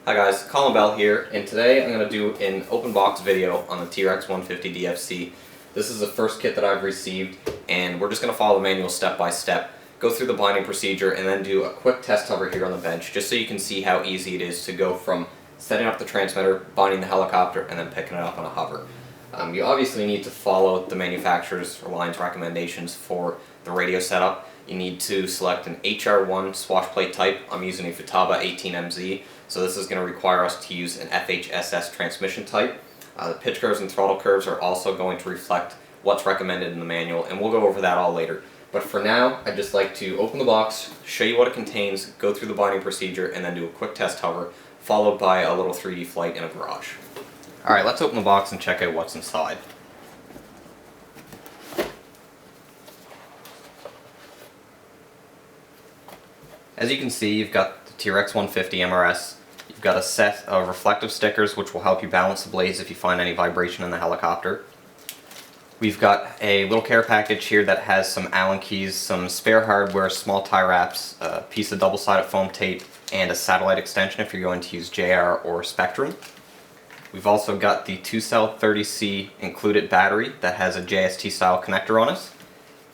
Hi guys, Colin here, and today I'm going to do an open box video on the TRX 150 DFC. This is the first kit that I've received, and we're just going to follow the manual step by step, go through the binding procedure, and then do a quick test hover here on the bench, just so you can see how easy it is to go from setting up the transmitter, binding the helicopter, and then picking it up on a hover. You obviously need to follow the manufacturer's or line's recommendations for the radio setup. You need to select an HR1 swash plate type. I'm using a Futaba 18MZ, so this is going to require us to use an FHSS transmission type. The pitch curves and throttle curves are also going to reflect what's recommended in the manual, and we'll go over that all later. But for now, I'd just like to open the box, show you what it contains, go through the binding procedure, and then do a quick test hover, followed by a little 3D flight in a garage. Alright, let's open the box and check out what's inside. As you can see, you've got the TRX 150 MRS. You've got a set of reflective stickers which will help you balance the blades if you find any vibration in the helicopter. We've got a little care package here that has some Allen keys, some spare hardware, small tie wraps, a piece of double-sided foam tape, and a satellite extension if you're going to use JR or Spectrum. We've also got the 2-cell 30C included battery that has a JST style connector on it,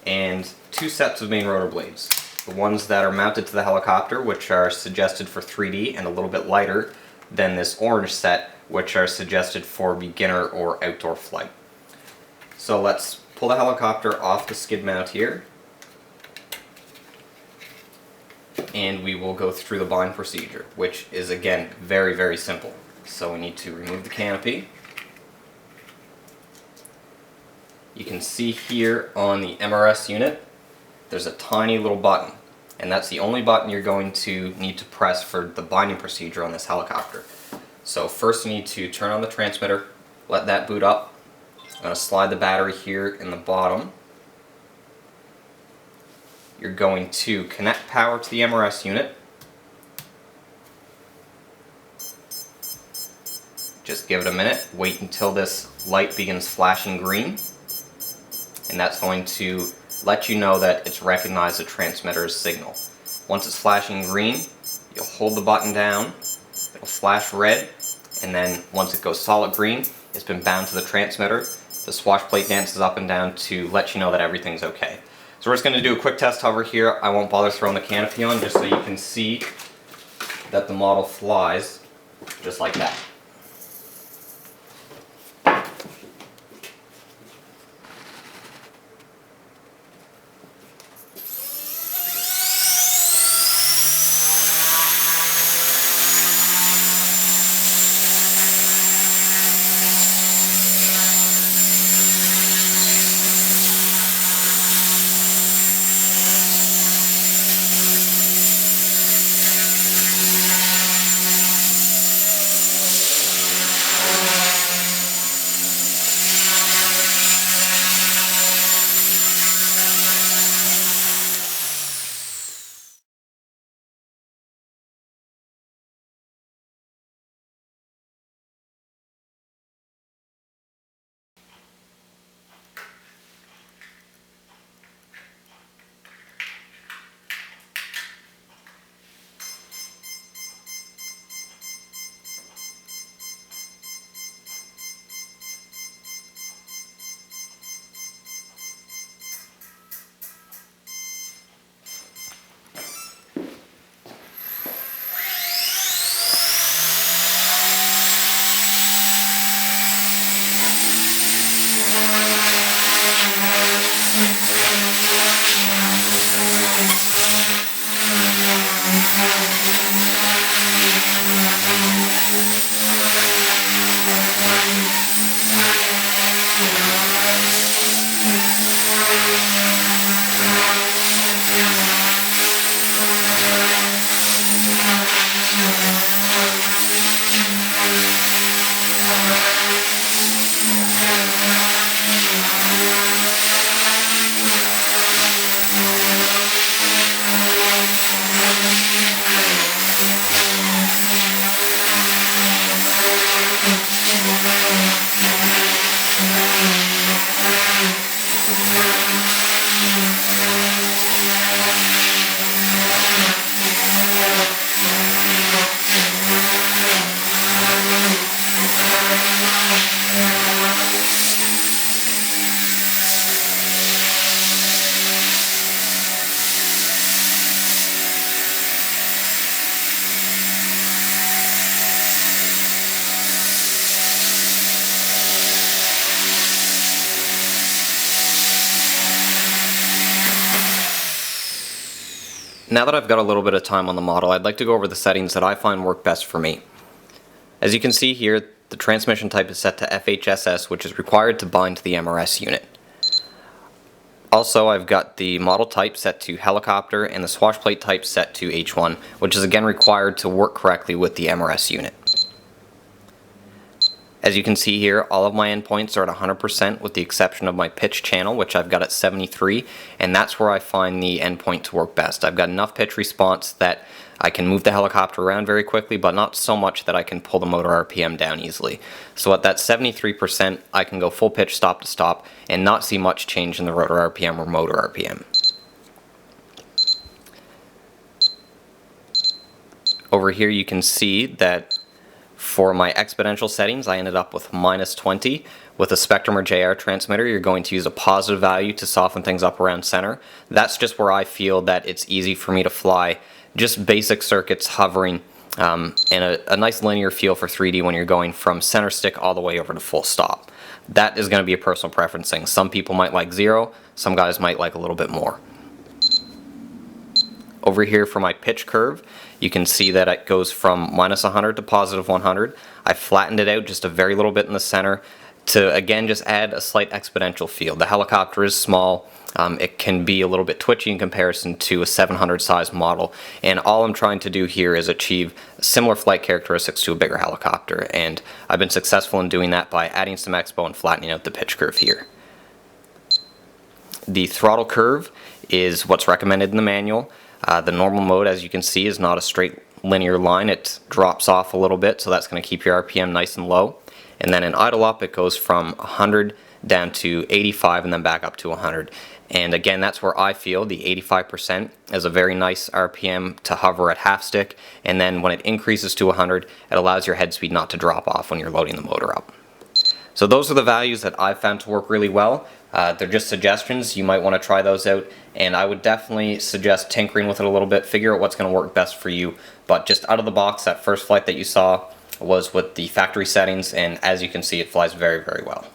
and 2 sets of main rotor blades. The ones that are mounted to the helicopter, which are suggested for 3D and a little bit lighter than this orange set, which are suggested for beginner or outdoor flight. So let's pull the helicopter off the skid mount here, and we will go through the bind procedure, which is again very, very simple. So we need to remove the canopy. You can see here on the MRS unit there's a tiny little button, and that's the only button you're going to need to press for the binding procedure on this helicopter. So first you need to turn on the transmitter, let that boot up. I'm going to slide the battery here in the bottom. You're going to connect power to the MRS unit. Just give it a minute, wait until this light begins flashing green, and that's going to let you know that it's recognized the transmitter's signal. Once it's flashing green, you'll hold the button down, it'll flash red, and then once it goes solid green, it's been bound to the transmitter. The swash plate dances up and down to let you know that everything's okay. So we're just going to do a quick test hover here. I won't bother throwing the canopy on just so you can see that the model flies just like that. Now that I've got a little bit of time on the model, I'd like to go over the settings that I find work best for me. As you can see here, the transmission type is set to FHSS, which is required to bind to the MRS unit. Also, I've got the model type set to helicopter and the swash plate type set to H1, which is again required to work correctly with the MRS unit. As you can see here, all of my endpoints are at 100% with the exception of my pitch channel, which I've got at 73, and that's where I find the endpoint to work best. I've got enough pitch response that I can move the helicopter around very quickly, but not so much that I can pull the motor RPM down easily. So at that 73%, I can go full pitch stop to stop and not see much change in the rotor RPM or motor RPM. Over here you can see that for my exponential settings, I ended up with -20. With a Spectrum or JR transmitter, you're going to use a positive value to soften things up around center. That's just where I feel that it's easy for me to fly just basic circuits hovering and a nice linear feel for 3D when you're going from center stick all the way over to full stop. That is going to be a personal preference thing. Some people might like 0, some guys might like a little bit more. Over here for my pitch curve, you can see that it goes from -100 to +100. I flattened it out just a very little bit in the center to again just add a slight exponential feel. The helicopter is small. It can be a little bit twitchy in comparison to a 700 size model, and all I'm trying to do here is achieve similar flight characteristics to a bigger helicopter, and I've been successful in doing that by adding some expo and flattening out the pitch curve here. The throttle curve is what's recommended in the manual. The normal mode, as you can see, is not a straight linear line. It drops off a little bit, so that's going to keep your RPM nice and low. And then in idle up, it goes from 100 down to 85 and then back up to 100. And again, that's where I feel the 85% is a very nice RPM to hover at half stick, and then when it increases to 100, it allows your head speed not to drop off when you're loading the motor up. So those are the values that I've found to work really well. They're just suggestions. You might want to try those out, and I would definitely suggest tinkering with it a little bit, figure out what's going to work best for you. But just out of the box, that first flight that you saw was with the factory settings, and as you can see, it flies very, very well.